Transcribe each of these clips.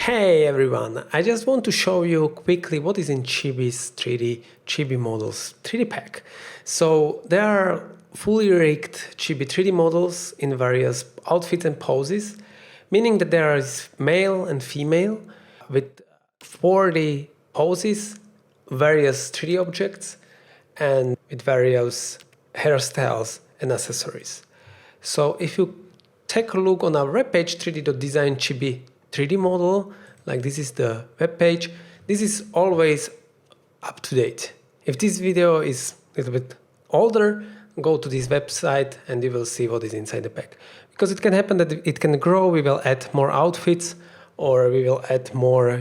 Hey everyone, I just want to show you quickly what is in Chibi's 3D Chibi models 3D pack. So there are fully rigged Chibi 3D models in various outfits and poses, meaning that there is male and female with 40 poses, various 3D objects, and with various hairstyles and accessories. So if you take a look on our webpage 3D.design Chibi 3D model, like this is the web page. This is always up to date. If this video is a little bit older, go to this website and you will see what is inside the pack. Because it can happen that it can grow, we will add more outfits or we will add more,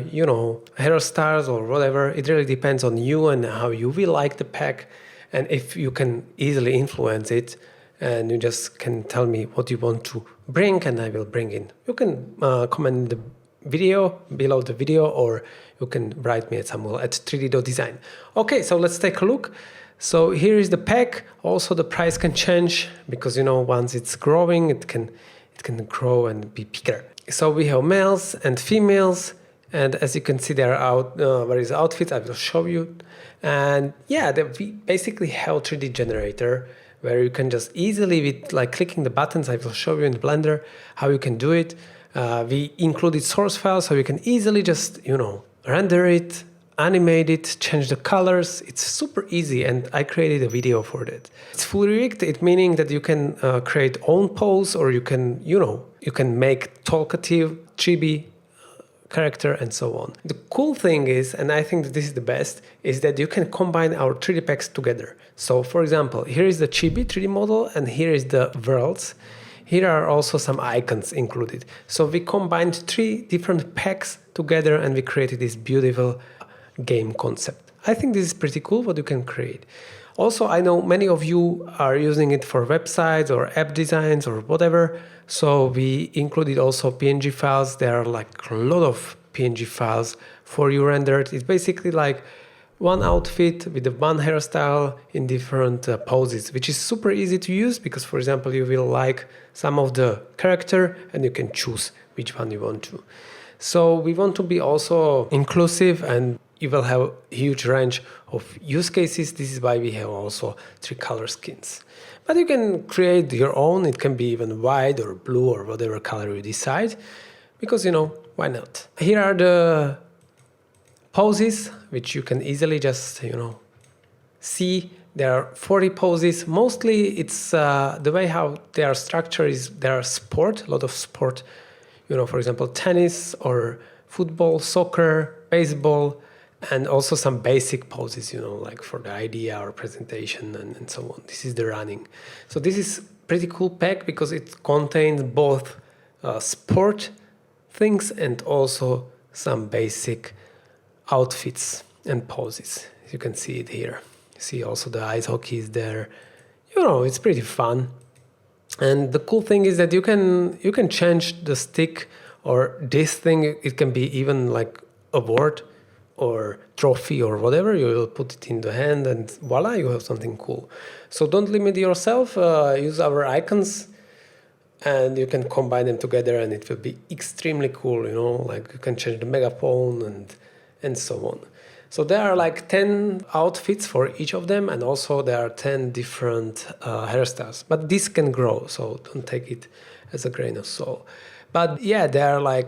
hairstyles or whatever. It really depends on you and how you will like the pack and if you can easily influence it. And you just can tell me what you want to bring and I will bring in. You can comment in the video, below the video, or you can write me at Samuel at 3D.design. Okay, so let's take a look. So here is the pack. Also the price can change because once it's growing, it can grow and be bigger. So we have males and females, and as you can see there are various outfits. I will show you. And yeah, we basically have 3D generator where you can just easily, with clicking the buttons, I will show you in Blender how you can do it. We included source files, so you can easily just, render it, animate it, change the colors. It's super easy, and I created a video for that. It's fully rigged, it meaning that you can create own pose, or you can, you can make talkative chibi character and so on. The cool thing is, and I think that this is the best, is that you can combine our 3D packs together. So for example, here is the Chibi 3D model and here is the worlds. Here are also some icons included. So we combined 3 different packs together and we created this beautiful game concept. I think this is pretty cool what you can create. Also, I know many of you are using it for websites or app designs or whatever. So we included also PNG files. There are a lot of PNG files for you rendered. It's basically like one outfit with one hairstyle in different poses, which is super easy to use because, for example, you will like some of the character and you can choose which one you want to. So we want to be also inclusive and you will have a huge range of use cases. This is why we have also 3 color skins. But you can create your own. It can be even white or blue or whatever color you decide. Because, why not? Here are the poses, which you can easily just, see. There are 40 poses. Mostly it's the way how they are structured is there are sport, a lot of sport. For example, tennis or football, soccer, baseball, and also some basic poses, like for the idea or presentation and so on. This is the running. So this is pretty cool pack because it contains both sport things and also some basic outfits and poses. You can see it here. You see also the ice hockey is there. It's pretty fun. And the cool thing is that you can change the stick or this thing. It can be even like award or trophy or whatever. You will put it in the hand and voila, you have something cool. So don't limit yourself. Use our icons and you can combine them together and it will be extremely cool. You can change the megaphone and so on. So there are 10 outfits for each of them, and also there are 10 different hairstyles. But this can grow, so don't take it as a grain of salt. But yeah, there are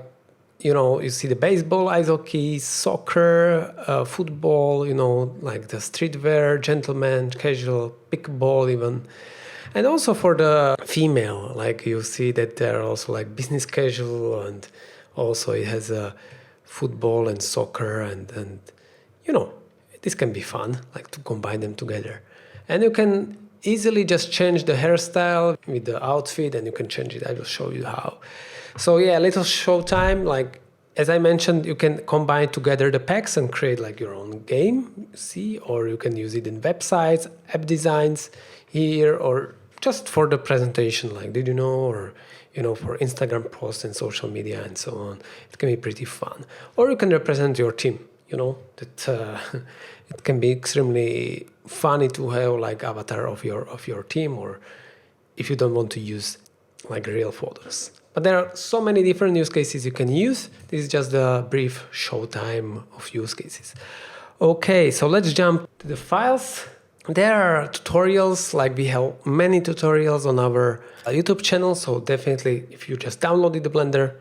you see the baseball, ice hockey, soccer, football, like the streetwear, gentleman, casual, pickleball even. And also for the female, you see that there are also business casual, and also it has a football and soccer and this can be fun, to combine them together. And you can easily just change the hairstyle with the outfit and you can change it. I will show you how. So yeah, little show time. As I mentioned, you can combine together the packs and create your own game, see, or you can use it in websites, app designs here, or just for the presentation, did you know, or for Instagram posts and social media and so on. It can be pretty fun. Or you can represent your team, that it can be extremely funny to have avatar of your team, or if you don't want to use real photos. But there are so many different use cases you can use. This is just a brief showtime of use cases. Okay, so let's jump to the files. There are tutorials, like we have many tutorials on our YouTube channel. So definitely, if you just downloaded the Blender,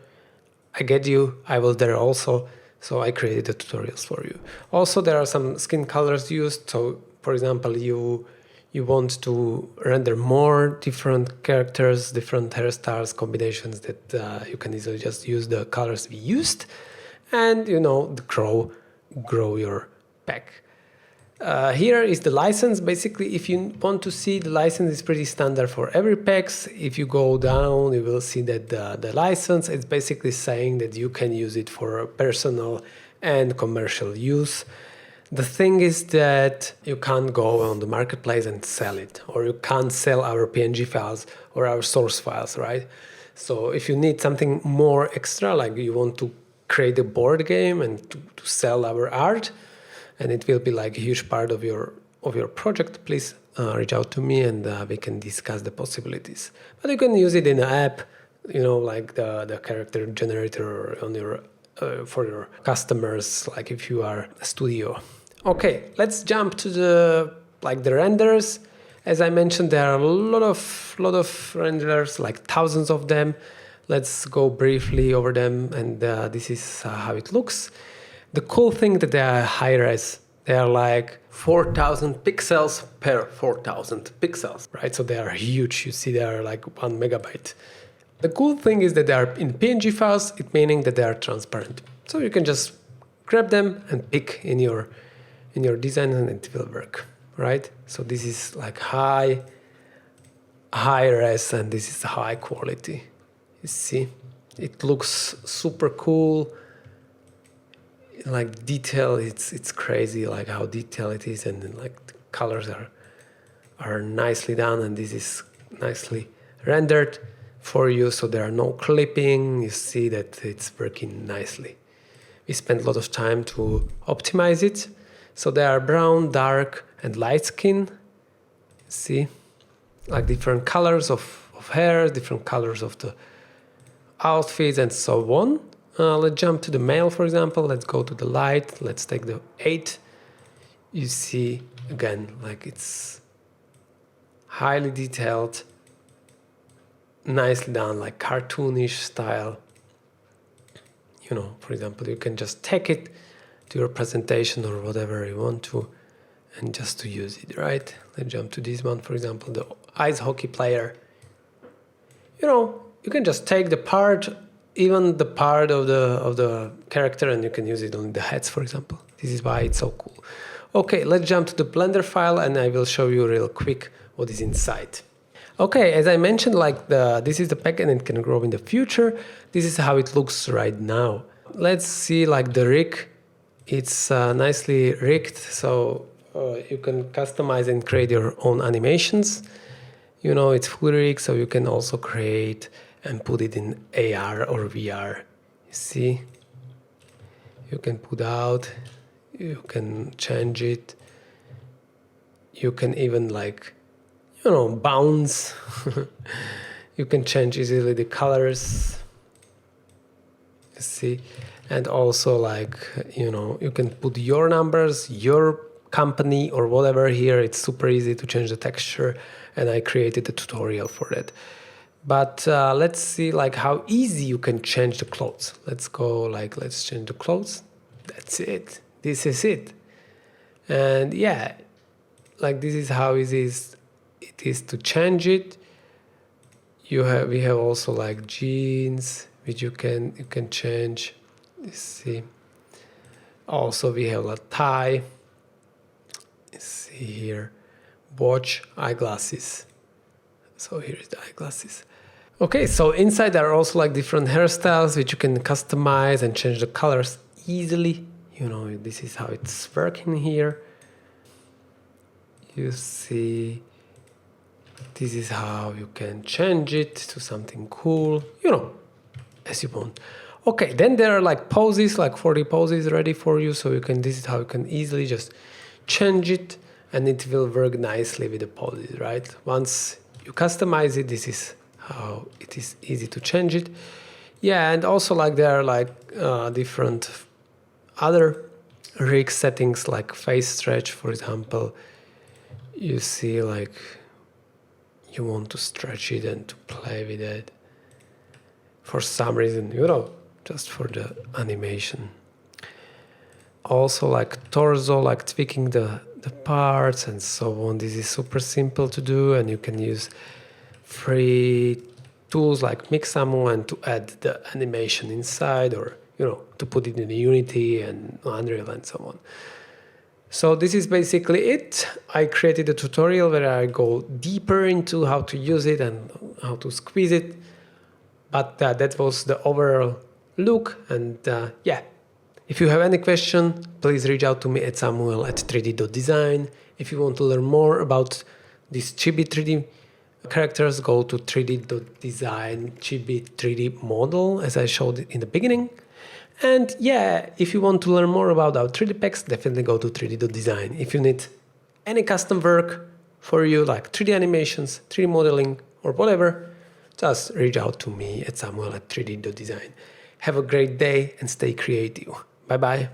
I get you, I was there also. So I created the tutorials for you. Also, there are some skin colors used. So for example, you want to render more different characters, different hairstyles, combinations that you can easily just use the colors we used and, grow your pack. Here is the license. Basically, if you want to see, the license is pretty standard for every packs. If you go down, you will see that the license is basically saying that you can use it for personal and commercial use. The thing is that you can't go on the marketplace and sell it, or you can't sell our PNG files or our source files, right? So if you need something more extra, like you want to create a board game and to sell our art, and it will be like a huge part of your project, please reach out to me and we can discuss the possibilities. But you can use it in an app, like the character generator on your for your customers, like if you are a studio. Okay, let's jump to the renders. As I mentioned, there are a lot of renderers, like thousands of them. Let's go briefly over them, and this is how it looks. The cool thing that they are high-res. They are like 4,000 pixels per 4,000 pixels, right? So they are huge. You see, they are like 1 megabyte. The cool thing is that they are in PNG files, it meaning that they are transparent. So you can just grab them and pick in your design and it will work, right? So this is like high res and this is high quality. You see, it looks super cool. Like detail, it's crazy, like how detailed it is, and then, like the colors are nicely done, and this is nicely rendered for you, so there are no clipping. You see that it's working nicely. We spent a lot of time to optimize it. So there are brown, dark, and light skin. See, like different colors of hair, different colors of the outfits, and so on. Let's jump to the male, for example. Let's go to the light. Let's take the 8. You see, again, like it's highly detailed, nicely done, like cartoonish style. For example, you can just take it to your presentation or whatever you want to, and just to use it, right? Let's jump to this one, for example, the ice hockey player. You can just take the part, even the part of the character, and you can use it on the heads, for example. This is why it's so cool. Okay, let's jump to the Blender file, and I will show you real quick what is inside. Okay, as I mentioned, this is the pack and it can grow in the future. This is how it looks right now. Let's see the rig. It's nicely rigged, so you can customize and create your own animations. It's fully rigged, so you can also create and put it in AR or VR. You see, you can put out, you can change it, you can even bounce. You can change easily the colors. You see, and also you can put your numbers, your company or whatever here. It's super easy to change the texture, and I created a tutorial for that. But let's see how easy you can change the clothes. Let's go let's change the clothes. That's it. This is it. And yeah, this is how easy it is to change it. We have also jeans, which you can change. You see. Also we have a tie. You see here, watch, eyeglasses. So here is the eyeglasses. Okay, so inside there are also different hairstyles which you can customize and change the colors easily. This is how it's working here. You see, this is how you can change it to something cool, as you want. Okay, then there are poses, 40 poses ready for you. So this is how you can easily just change it, and it will work nicely with the poses, right? Once you customize it, this is how it is easy to change it. Yeah, and also like there are like different other rig settings like face stretch, for example. You see like you want to stretch it and to play with it for some reason, you know, just for the animation. Also like torso, like tweaking the parts and so on. This is super simple to do, and you can use free tools like Mixamo and to add the animation inside, or you know, to put it in Unity and Unreal and so on. So this is basically it. I created a tutorial where I go deeper into how to use it and how to squeeze it. But that was the overall look. And yeah, if you have any question, please reach out to me at samuel@3d.design. If you want to learn more about these Chibi 3D characters, go to 3d.design Chibi 3D model, as I showed in the beginning. And yeah, if you want to learn more about our 3D packs, definitely go to 3d.design. If you need any custom work for you, like 3D animations, 3D modeling, or whatever, just reach out to me at samuel@3d.design. Have a great day and stay creative. Bye bye.